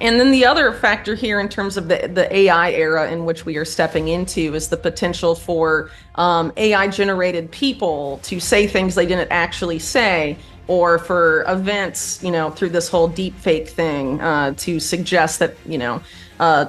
And then the other factor here in terms of the AI era in which we are stepping into is the potential for AI generated people to say things they didn't actually say, or for events, through this whole deep fake thing, to suggest that,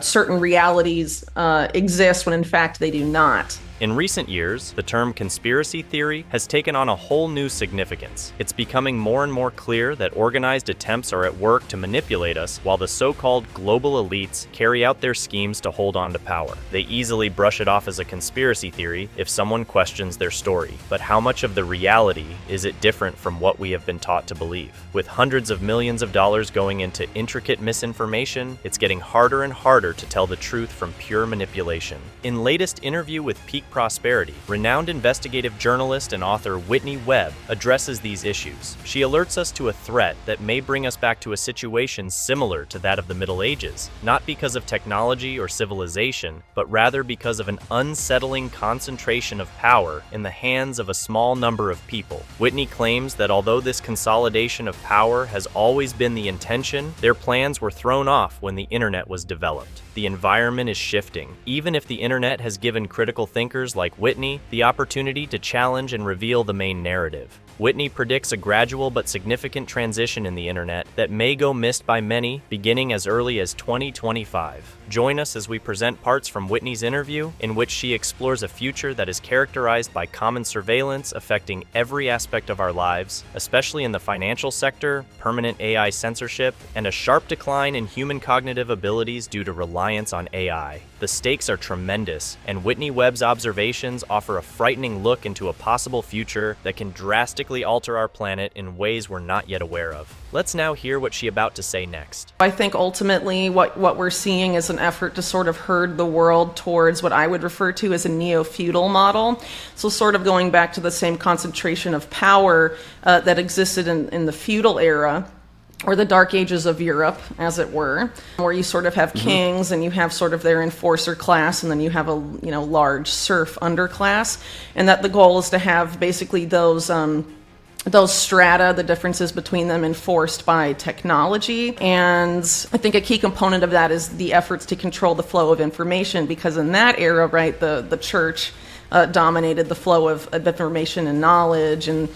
certain realities exist when in fact they do not. In recent years, the term conspiracy theory has taken on a whole new significance. It's becoming more and more clear that organized attempts are at work to manipulate us while the so-called global elites carry out their schemes to hold on to power. They easily brush it off as a conspiracy theory if someone questions their story. But how much of the reality is it different from what we have been taught to believe? With hundreds of millions of dollars going into intricate misinformation, it's getting harder and harder to tell the truth from pure manipulation. In latest interview with Peak Prosperity, renowned investigative journalist and author Whitney Webb addresses these issues. She alerts us to a threat that may bring us back to a situation similar to that of the Middle Ages, not because of technology or civilization, but rather because of an unsettling concentration of power in the hands of a small number of people. Whitney claims that although this consolidation of power has always been the intention, their plans were thrown off when the internet was developed. The environment is shifting. Even if the internet has given critical thinkers like Whitney the opportunity to challenge and reveal the main narrative. Whitney predicts a gradual but significant transition in the internet that may go missed by many beginning as early as 2025. Join us as we present parts from Whitney's interview in which she explores a future that is characterized by common surveillance affecting every aspect of our lives, especially in the financial sector, permanent AI censorship, and a sharp decline in human cognitive abilities due to reliance on AI. The stakes are tremendous, and Whitney Webb's observations offer a frightening look into a possible future that can drastically alter our planet in ways we're not yet aware of. Let's now hear what she's about to say next. I think ultimately what we're seeing is an effort to sort of herd the world towards what I would refer to as a neo-feudal model. So sort of going back to the same concentration of power that existed in the feudal era, or the dark ages of Europe, as it were, where you sort of have kings and you have sort of their enforcer class, and then you have a large serf underclass, and that the goal is to have basically those strata, the differences between them, enforced by technology. And I think a key component of that is the efforts to control the flow of information, because in that era, right, the church dominated the flow of information and knowledge, and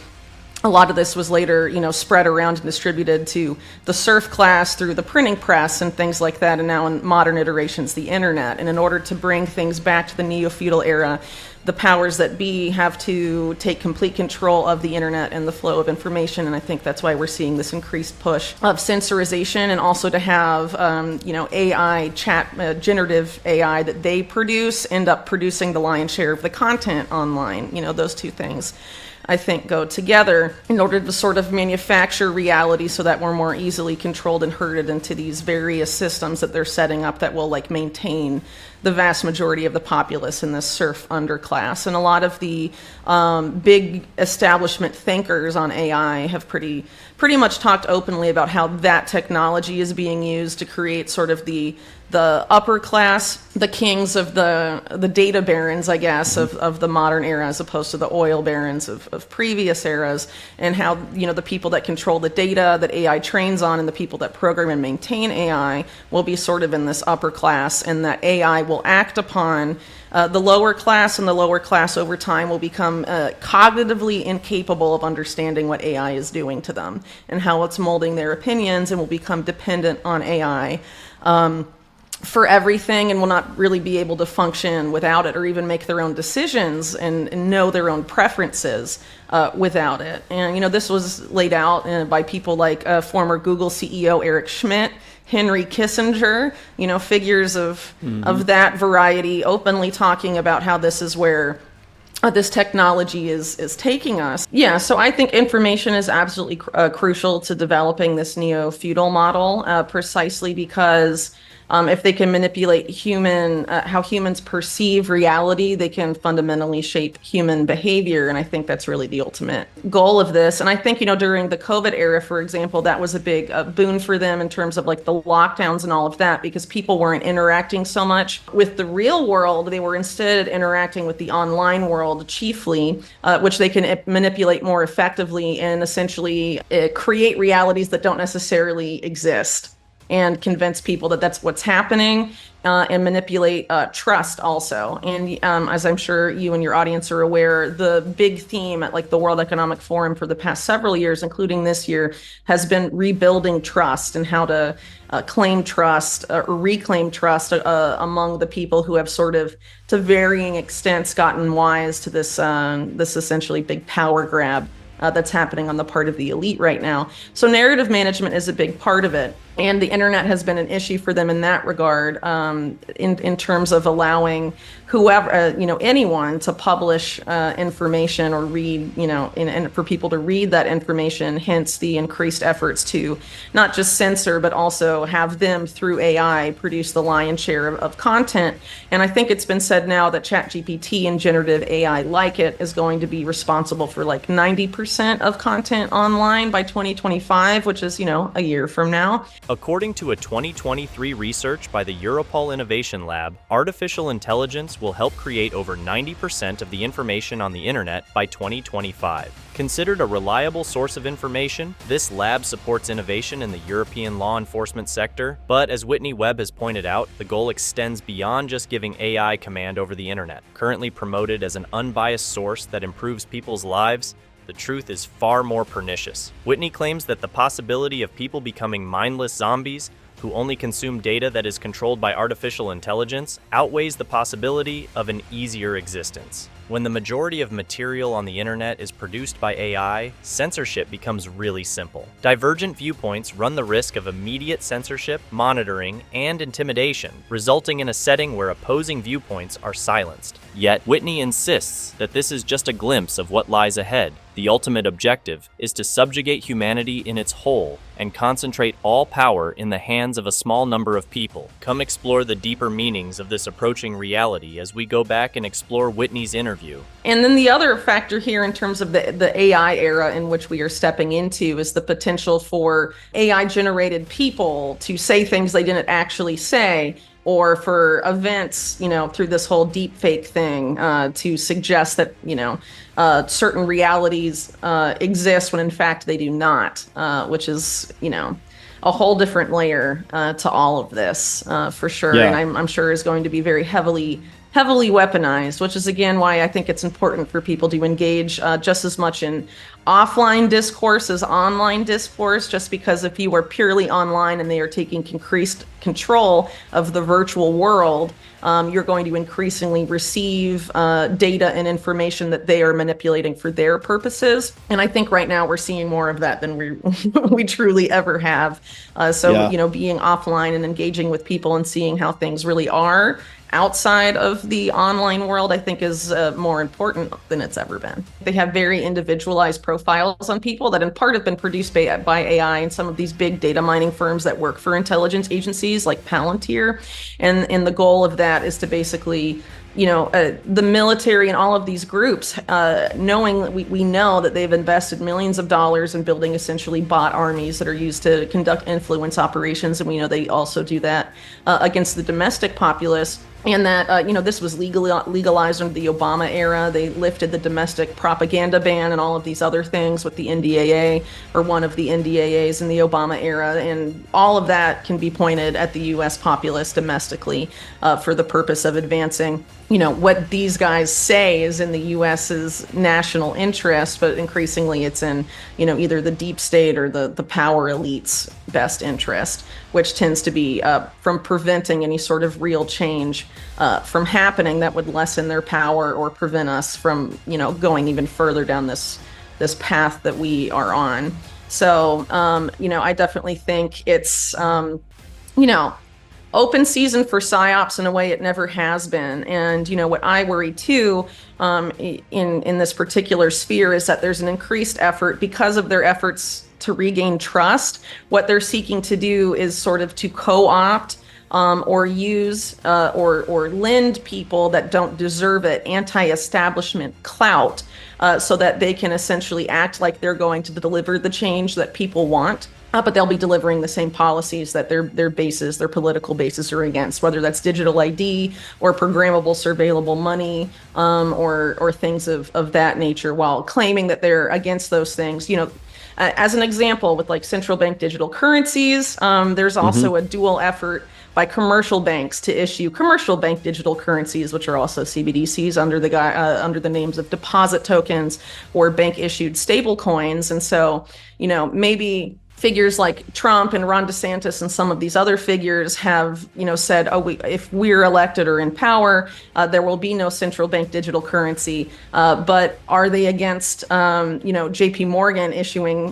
a lot of this was later, spread around and distributed to the serf class through the printing press and things like that, and now in modern iterations, the internet. And in order to bring things back to the neo-feudal era, the powers that be have to take complete control of the internet and the flow of information, and I think that's why we're seeing this increased push of censorization, and also to have, AI, generative AI that they produce end up producing the lion's share of the content online. Those two things, I think, go together in order to sort of manufacture reality so that we're more easily controlled and herded into these various systems that they're setting up that will maintain the vast majority of the populace in this serf underclass. And a lot of the big establishment thinkers on AI have pretty much talked openly about how that technology is being used to create sort of the upper class, the kings of the data barons, I guess, of the modern era, as opposed to the oil barons of previous eras, and how, the people that control the data that AI trains on and the people that program and maintain AI will be sort of in this upper class, and that AI will act upon the lower class, and the lower class over time will become cognitively incapable of understanding what AI is doing to them and how it's molding their opinions, and will become dependent on AI for everything, and will not really be able to function without it, or even make their own decisions and know their own preferences without it. And this was laid out by people like former Google CEO Eric Schmidt, Henry Kissinger, figures of that variety, openly talking about how this is where this technology is taking us. Yeah, so I think information is absolutely crucial to developing this neo-feudal model, precisely because if they can manipulate how humans perceive reality, they can fundamentally shape human behavior. And I think that's really the ultimate goal of this. And I think, during the COVID era, for example, that was a big boon for them in terms of the lockdowns and all of that, because people weren't interacting so much with the real world. They were instead interacting with the online world chiefly, which they can manipulate more effectively and essentially create realities that don't necessarily exist. and convince people that that's what's happening, and manipulate trust also. And as I'm sure you and your audience are aware, the big theme at like the World Economic Forum for the past several years, including this year, has been rebuilding trust and how to claim trust or reclaim trust among the people who have sort of, to varying extents, gotten wise to this essentially big power grab that's happening on the part of the elite right now. So narrative management is a big part of it. And the internet has been an issue for them in that regard, in terms of allowing whoever, anyone to publish information or read, and for people to read that information, hence the increased efforts to not just censor, but also have them through AI produce the lion's share of content. And I think it's been said now that ChatGPT and generative AI like it is going to be responsible for like 90% of content online by 2025, which is, a year from now. According to a 2023 research by the Europol Innovation Lab, artificial intelligence will help create over 90% of the information on the internet by 2025. Considered a reliable source of information, this lab supports innovation in the European law enforcement sector, but as Whitney Webb has pointed out, the goal extends beyond just giving AI command over the internet. Currently promoted as an unbiased source that improves people's lives, the truth is far more pernicious. Whitney claims that the possibility of people becoming mindless zombies who only consume data that is controlled by artificial intelligence outweighs the possibility of an easier existence. When the majority of material on the internet is produced by AI, censorship becomes really simple. Divergent viewpoints run the risk of immediate censorship, monitoring, and intimidation, resulting in a setting where opposing viewpoints are silenced. Yet, Whitney insists that this is just a glimpse of what lies ahead. The ultimate objective is to subjugate humanity in its whole and concentrate all power in the hands of a small number of people. Come explore the deeper meanings of this approaching reality as we go back and explore Whitney's interview. And then the other factor here in terms of the AI era in which we are stepping into is the potential for AI-generated people to say things they didn't actually say, or for events, through this whole deep fake thing, to suggest that, certain realities exist when in fact they do not, which is, a whole different layer to all of this, for sure. Yeah. And I'm sure is going to be very heavily weaponized, which is again why I think it's important for people to engage just as much in offline discourse as online discourse, just because if you are purely online and they are taking increased control of the virtual world, you're going to increasingly receive data and information that they are manipulating for their purposes. And I think right now we're seeing more of that than we truly ever have. Being offline and engaging with people and seeing how things really are outside of the online world, I think is more important than it's ever been. They have very individualized profiles on people that in part have been produced by AI and some of these big data mining firms that work for intelligence agencies like Puppeteer. And the goal of that is to basically, the military and all of these groups, knowing we know that they've invested millions of dollars in building essentially bot armies that are used to conduct influence operations. And we know they also do that against the domestic populace. And that, this was legalized under the Obama era. They lifted the domestic propaganda ban and all of these other things with the NDAA, or one of the NDAAs in the Obama era. And all of that can be pointed at the U.S. populace domestically for the purpose of advancing, what these guys say is in the U.S.'s national interest, but increasingly it's in, either the deep state or the power elite's best interest, which tends to be from preventing any sort of real change from happening that would lessen their power or prevent us from, going even further down this path that we are on. So, I definitely think it's, open season for psyops in a way it never has been. And, what I worry too, in this particular sphere is that there's an increased effort because of their efforts to regain trust. What they're seeking to do is sort of to co-opt or use or lend people that don't deserve it anti-establishment clout so that they can essentially act like they're going to deliver the change that people want. But they'll be delivering the same policies that their political bases are against, whether that's digital ID or programmable surveillable money or things of that nature, while claiming that they're against those things. As an example, with like central bank digital currencies, there's also a dual effort by commercial banks to issue commercial bank digital currencies, which are also CBDCs under the names of deposit tokens or bank issued stable coins. And so, maybe figures like Trump and Ron DeSantis and some of these other figures have, said, if we're elected or in power, there will be no central bank digital currency. But are they against, JP Morgan issuing,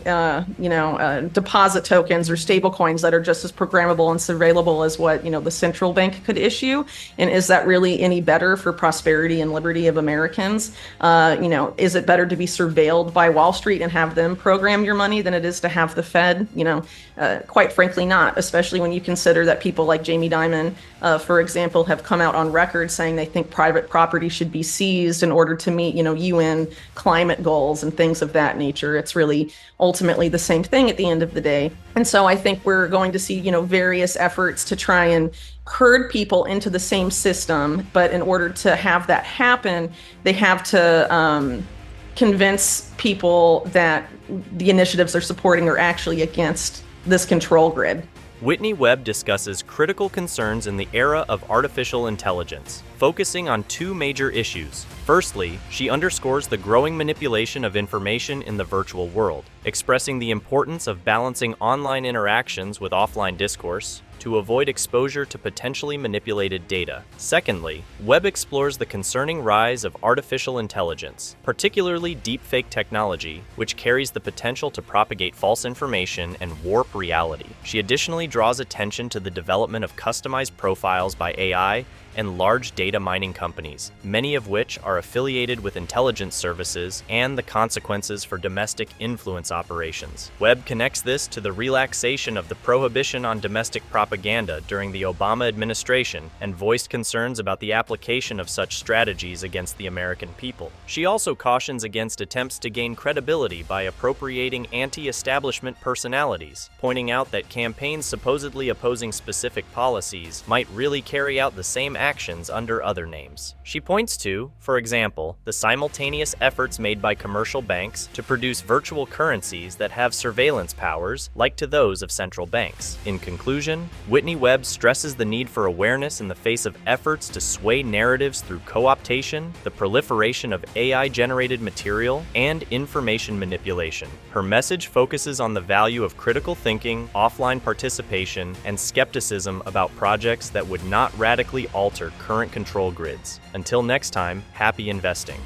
deposit tokens or stable coins that are just as programmable and surveillable as what, the central bank could issue? And is that really any better for prosperity and liberty of Americans? Is it better to be surveilled by Wall Street and have them program your money than it is to have the Fed? Quite frankly not, especially when you consider that people like Jamie Dimon, for example, have come out on record saying they think private property should be seized in order to meet, UN climate goals and things of that nature. It's really ultimately the same thing at the end of the day. And so I think we're going to see, various efforts to try and herd people into the same system. But in order to have that happen, they have to convince people that the initiatives they're supporting are actually against this control grid. Whitney Webb discusses critical concerns in the era of artificial intelligence, focusing on two major issues. Firstly, she underscores the growing manipulation of information in the virtual world, expressing the importance of balancing online interactions with offline discourse to avoid exposure to potentially manipulated data. Secondly, Webb explores the concerning rise of artificial intelligence, particularly deepfake technology, which carries the potential to propagate false information and warp reality. She additionally draws attention to the development of customized profiles by AI and large data mining companies, many of which are affiliated with intelligence services, and the consequences for domestic influence operations. Webb connects this to the relaxation of the prohibition on domestic propaganda during the Obama administration and voiced concerns about the application of such strategies against the American people. She also cautions against attempts to gain credibility by appropriating anti-establishment personalities, pointing out that campaigns supposedly opposing specific policies might really carry out the same actions under other names. She points to, for example, the simultaneous efforts made by commercial banks to produce virtual currencies that have surveillance powers like to those of central banks. In conclusion, Whitney Webb stresses the need for awareness in the face of efforts to sway narratives through co-optation, the proliferation of AI-generated material, and information manipulation. Her message focuses on the value of critical thinking, offline participation, and skepticism about projects that would not radically alter current control grids. Until next time, happy investing.